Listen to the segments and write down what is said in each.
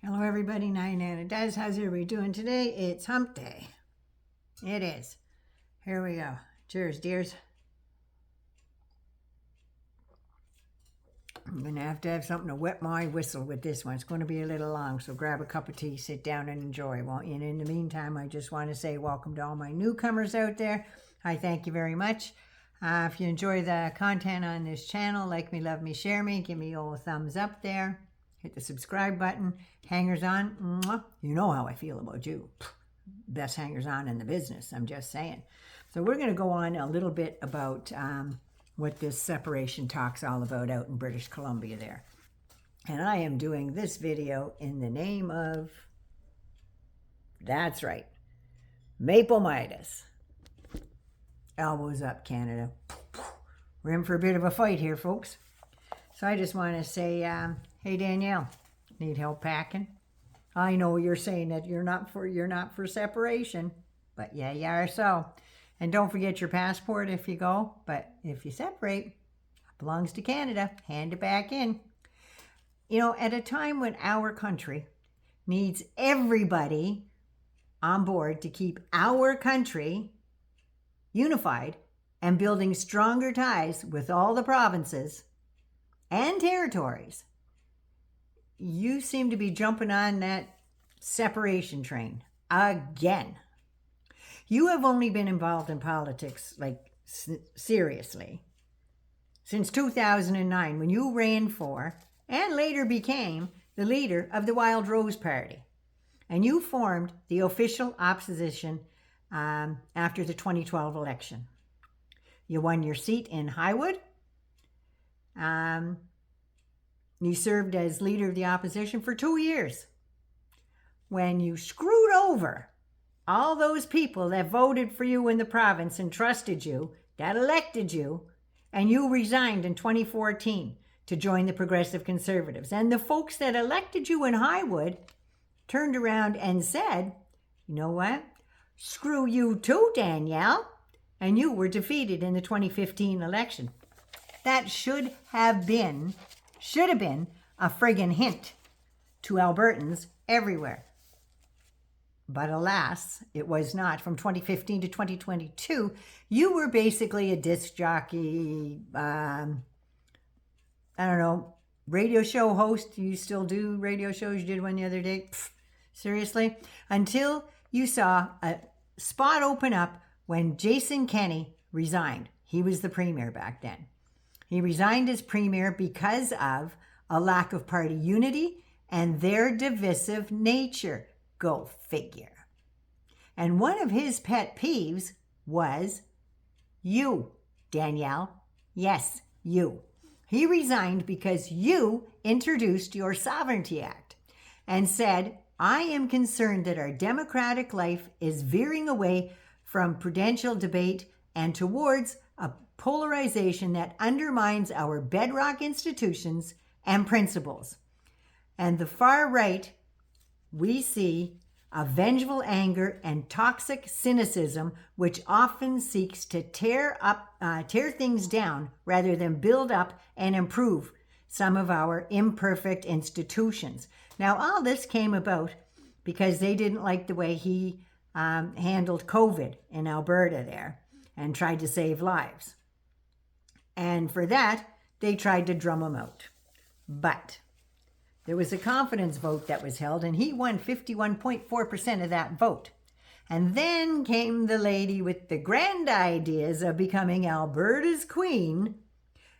Hello everybody, Nana Does. How's everybody doing today? It's hump day. It is. Here we go. Cheers, dears. I'm going to have something to wet my whistle with this one. It's going to be a little long, so grab a cup of tea, sit down and enjoy, won't you? And in the meantime, I just want to say welcome to all my newcomers out there. I thank you very much. If you enjoy the content on this channel, like me, love me, share me, give me a thumbs up there. Hit the subscribe button. Hangers on, mwah, you know how I feel about you. Best hangers on in the business, I'm just saying. So we're going to go on a little bit about what this separation talk's all about out in British Columbia there. And I am doing this video in the name of, that's right, Maple Midas. Elbows up, Canada. We're in for a bit of a fight here, folks. So I just want to say, hey Danielle, need help packing? I know you're saying that you're not for separation, but yeah, you are so. And don't forget your passport if you go, but if you separate, it belongs to Canada, hand it back in. You know, at a time when our country needs everybody on board to keep our country unified and building stronger ties with all the provinces and territories, you seem to be jumping on that separation train again. You have only been involved in politics, like seriously, since 2009 when you ran for and later became the leader of the Wild Rose Party. And you formed the official opposition after the 2012 election. You won your seat in Highwood. You served as leader of the opposition for 2 years when you screwed over all those people that voted for you in the province and trusted you, that elected you, and you resigned in 2014 to join the Progressive Conservatives. And the folks that elected you in Highwood turned around and said, you know what? Screw you too, Danielle. And you were defeated in the 2015 election. That should have been a friggin' hint to Albertans everywhere. But alas, it was not. From 2015 to 2022, you were basically a disc jockey, radio show host. You still do radio shows? You did one the other day. Seriously? Until you saw a spot open up when Jason Kenney resigned. He was the premier back then. He resigned as premier because of a lack of party unity and their divisive nature. Go figure. And one of his pet peeves was you, Danielle. Yes, you. He resigned because you introduced your Sovereignty Act and said, I am concerned that our democratic life is veering away from prudential debate and towards a polarization that undermines our bedrock institutions and principles. And the far right, we see a vengeful anger and toxic cynicism, which often seeks to tear things down rather than build up and improve some of our imperfect institutions. Now, all this came about because they didn't like the way he handled COVID in Alberta there and tried to save lives. And for that, they tried to drum him out. But there was a confidence vote that was held, and he won 51.4% of that vote. And then came the lady with the grand ideas of becoming Alberta's queen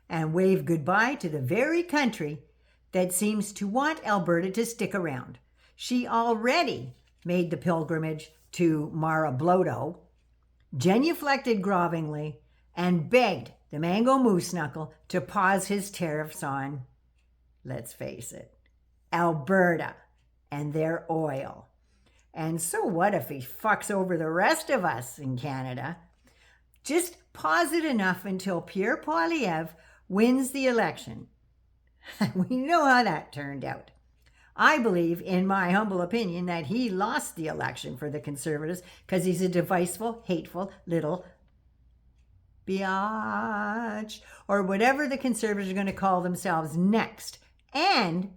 and waved goodbye to the very country that seems to want Alberta to stick around. She already made the pilgrimage to Marablodo, genuflected grovelingly, and begged the Mango Moose Knuckle to pause his tariffs on, let's face it, Alberta and their oil. And so what if he fucks over the rest of us in Canada? Just pause it enough until Pierre Poilievre wins the election. We know how that turned out. I believe, in my humble opinion, that he lost the election for the Conservatives because he's a divisive, hateful little biatch, or whatever the Conservatives are going to call themselves next. And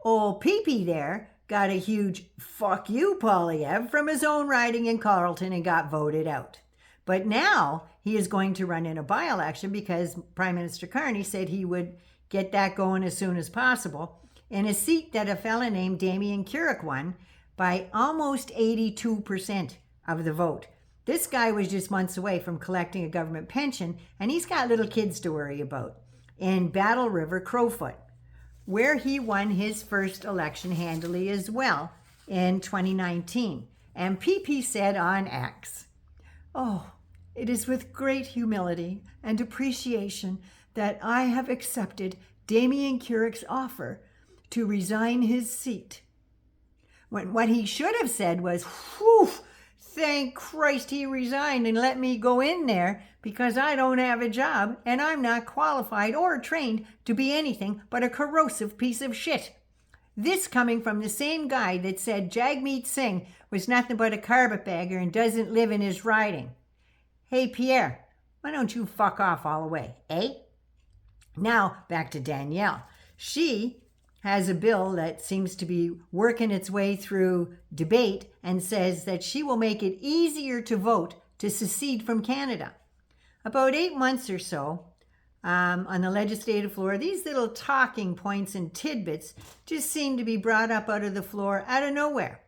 Old Pee-Pee there got a huge fuck you, Poilievre, from his own riding in Carleton and got voted out. But now he is going to run in a by-election because Prime Minister Carney said he would get that going as soon as possible in a seat that a fella named Damien Carrick won by almost 82% of the vote. This guy was just months away from collecting a government pension, and he's got little kids to worry about in Battle River, Crowfoot, where he won his first election handily as well in 2019. And PP said on X, "Oh, it is with great humility and appreciation that I have accepted Damien Carrick's offer to resign his seat." When what he should have said was, "Whew, thank Christ he resigned and let me go in there because I don't have a job and I'm not qualified or trained to be anything but a corrosive piece of shit." This coming from the same guy that said Jagmeet Singh was nothing but a carpetbagger and doesn't live in his riding. Hey, Pierre, why don't you fuck off all the way, eh? Now, back to Danielle. She has a bill that seems to be working its way through debate and says that she will make it easier to vote to secede from Canada. About 8 months or so on the legislative floor, these little talking points and tidbits just seem to be brought up out of the floor out of nowhere.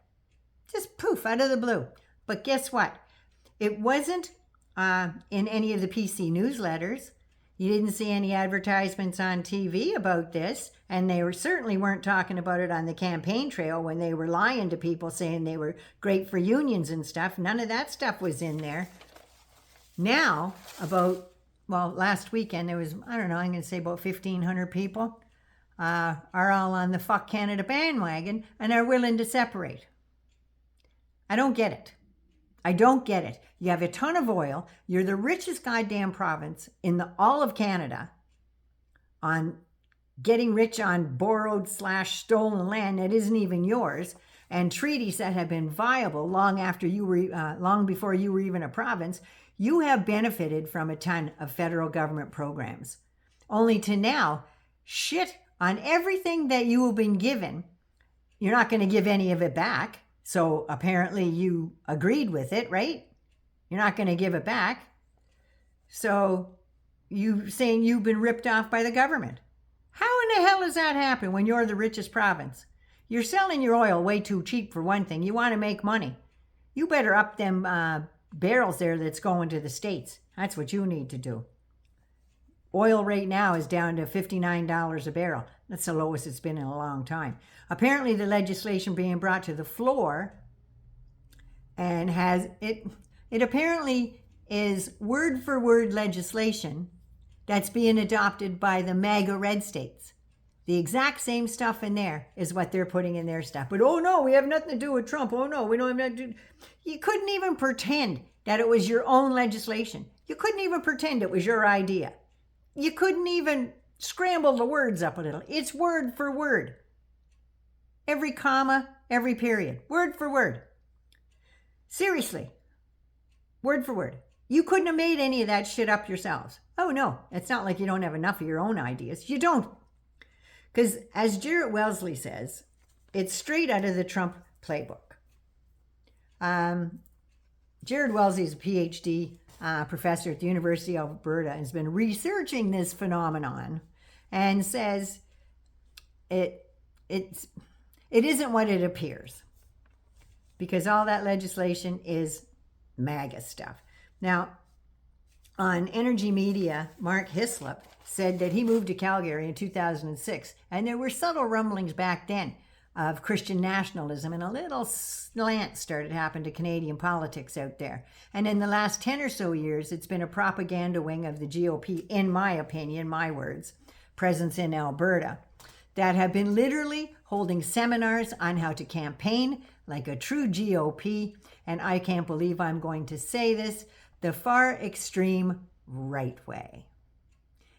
Just poof, out of the blue. But guess what? It wasn't in any of the PC newsletters. You didn't see any advertisements on TV about this, and they certainly weren't talking about it on the campaign trail when they were lying to people saying they were great for unions and stuff. None of that stuff was in there. Now, last weekend, there was, I'm going to say about 1,500 people are all on the Fuck Canada bandwagon and are willing to separate. I don't get it. I don't get it. You have a ton of oil. You're the richest goddamn province in all of Canada on getting rich on borrowed/stolen land that isn't even yours, and treaties that have been viable long before you were even a province. You have benefited from a ton of federal government programs, only to now shit on everything that you have been given. You're not going to give any of it back. So apparently you agreed with it, right? You're not going to give it back. So you saying you've been ripped off by the government. How in the hell does that happen when you're the richest province? You're selling your oil way too cheap for one thing. You want to make money. You better up them barrels there that's going to the States. That's what you need to do. Oil right now is down to $59 a barrel. That's the lowest it's been in a long time. Apparently the legislation being brought to the floor and it apparently is word for word legislation that's being adopted by the MAGA red states. The exact same stuff in there is what they're putting in their stuff. But oh no, we have nothing to do with Trump. Oh no, we don't have nothing to do. You couldn't even pretend that it was your own legislation. You couldn't even pretend it was your idea. You couldn't even scramble the words up a little. It's word for word. Every comma, every period. Word for word. Seriously. Word for word. You couldn't have made any of that shit up yourselves. Oh no, it's not like you don't have enough of your own ideas. You don't. Because as Jarrett Wellesley says, it's straight out of the Trump playbook. Jarrett Wellesley is a PhD professor at the University of Alberta and has been researching this phenomenon and says it isn't what it appears, because all that legislation is MAGA stuff. Now, on Energy Media, Mark Hislop said that he moved to Calgary in 2006, and there were subtle rumblings back then of Christian nationalism, and a little slant started happening to Canadian politics out there. And in the last 10 or so years, it's been a propaganda wing of the GOP, in my opinion, my words, presence in Alberta, that have been literally holding seminars on how to campaign like a true GOP, and I can't believe I'm going to say this, the far extreme right way,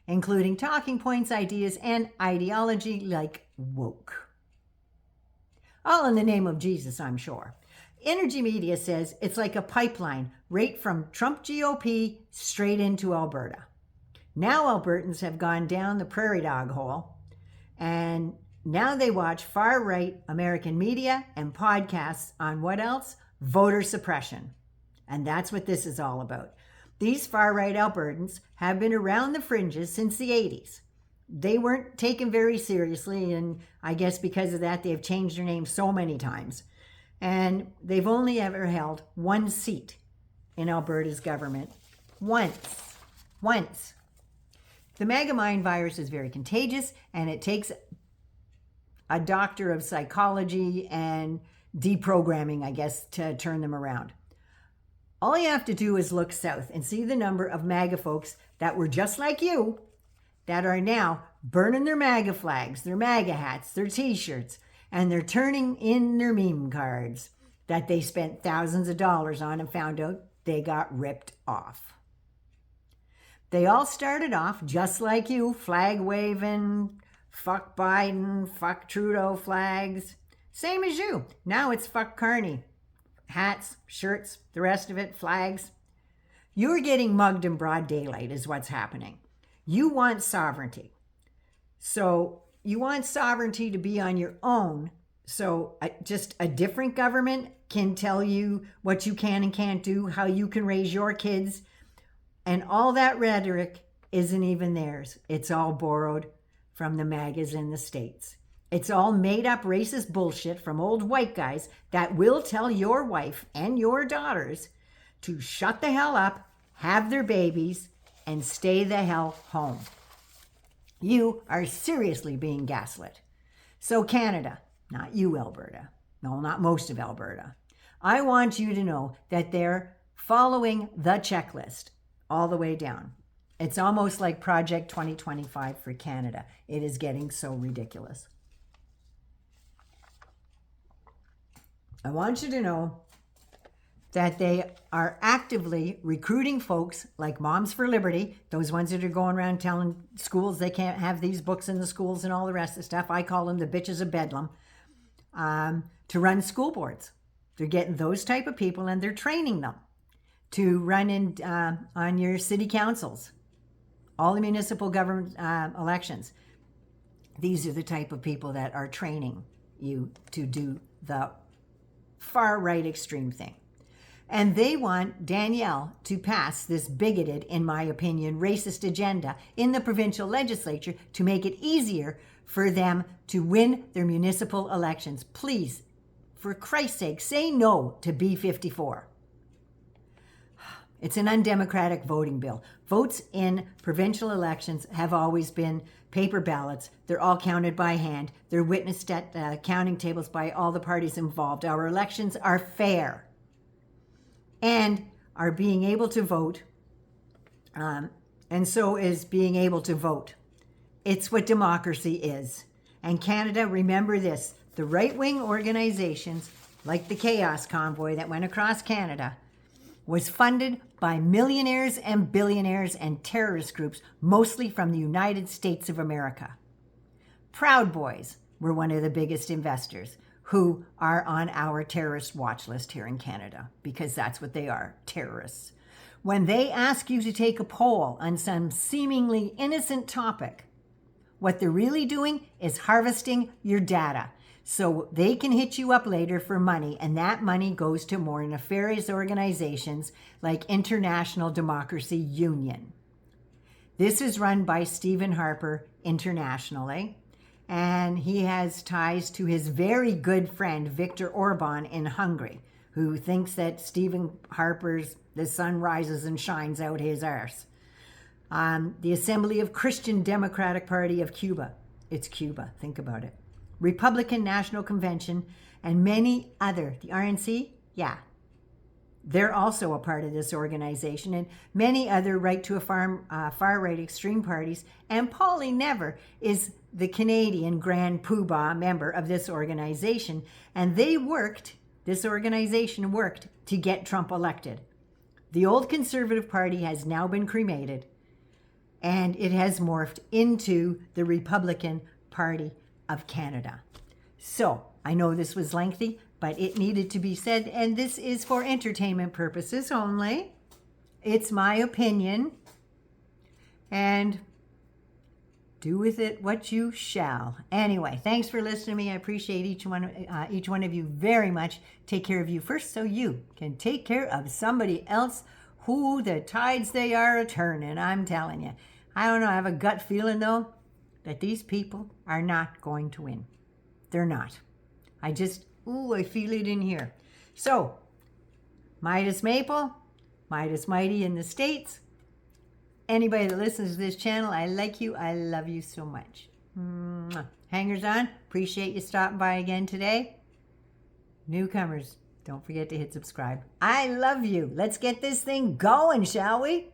including talking points, ideas, and ideology like woke. All in the name of Jesus, I'm sure. Energy Media says it's like a pipeline right from Trump GOP straight into Alberta. Now Albertans have gone down the prairie dog hole, and Now they watch far-right American media and podcasts on what else? Voter suppression. And that's what this is all about. These far-right Albertans have been around the fringes since the 80s. They weren't taken very seriously, and I guess because of that, they've changed their name so many times. And they've only ever held one seat in Alberta's government. Once. The MAGA mind virus is very contagious, and it takes a doctor of psychology and deprogramming, I guess, to turn them around. All you have to do is look south and see the number of MAGA folks that were just like you that are now burning their MAGA flags, their MAGA hats, their t-shirts, and they're turning in their meme cards that they spent thousands of dollars on and found out they got ripped off. They all started off just like you, flag waving, fuck Biden, fuck Trudeau flags. Same as you. Now it's fuck Carney. Hats, shirts, the rest of it, flags. You're getting mugged in broad daylight is what's happening. You want sovereignty. So you want sovereignty to be on your own. So just a different government can tell you what you can and can't do, how you can raise your kids. And all that rhetoric isn't even theirs. It's all borrowed from the MAGAs in the States. It's all made up racist bullshit from old white guys that will tell your wife and your daughters to shut the hell up, have their babies, and stay the hell home. You are seriously being gaslit. So Canada, not you, Alberta. No, not most of Alberta. I want you to know that they're following the checklist all the way down. It's almost like Project 2025 for Canada. It is getting so ridiculous. I want you to know that they are actively recruiting folks like Moms for Liberty, those ones that are going around telling schools they can't have these books in the schools and all the rest of the stuff. I call them the bitches of Bedlam, to run school boards. They're getting those type of people and they're training them to run in on your city councils, all the municipal government elections. These are the type of people that are training you to do the far right extreme thing. And they want Danielle to pass this bigoted, in my opinion, racist agenda in the provincial legislature to make it easier for them to win their municipal elections. Please, for Christ's sake, say no to B54. It's an undemocratic voting bill. Votes in provincial elections have always been paper ballots. They're all counted by hand. They're witnessed at counting tables by all the parties involved. Our elections are fair and are being able to vote, and so is being able to vote. It's what democracy is. And Canada, remember this, the right-wing organizations like the Chaos Convoy that went across Canada was funded by millionaires and billionaires and terrorist groups, mostly from the United States of America. Proud Boys were one of the biggest investors who are on our terrorist watch list here in Canada, because that's what they are, terrorists. When they ask you to take a poll on some seemingly innocent topic, what they're really doing is harvesting your data so they can hit you up later for money, and that money goes to more nefarious organizations like International Democracy Union. This is run by Stephen Harper internationally, and he has ties to his very good friend Viktor Orban in Hungary, who thinks that Stephen Harper's "the sun rises and shines out his arse." The Assembly of Christian Democratic Party of Cuba. It's Cuba, think about it. Republican National Convention, and many other. The RNC, yeah, they're also a part of this organization, and many other far-right extreme parties. And Poilievre is the Canadian Grand Poobah member of this organization, and this organization worked to get Trump elected. The old Conservative Party has now been cremated, and it has morphed into the Republican Party of Canada. So, I know this was lengthy, but it needed to be said, and this is for entertainment purposes only. It's my opinion, and do with it what you shall. Anyway, thanks for listening to me. I appreciate each one of you very much. Take care of you first so you can take care of somebody else who the tides they are a-turning. I'm telling you. I don't know. I have a gut feeling, though, that these people are not going to win. They're not. I feel it in here. So, Midas Maple, Midas Mighty in the States. Anybody that listens to this channel, I like you. I love you so much. Mwah. Hangers on, appreciate you stopping by again today. Newcomers, don't forget to hit subscribe. I love you. Let's get this thing going, shall we?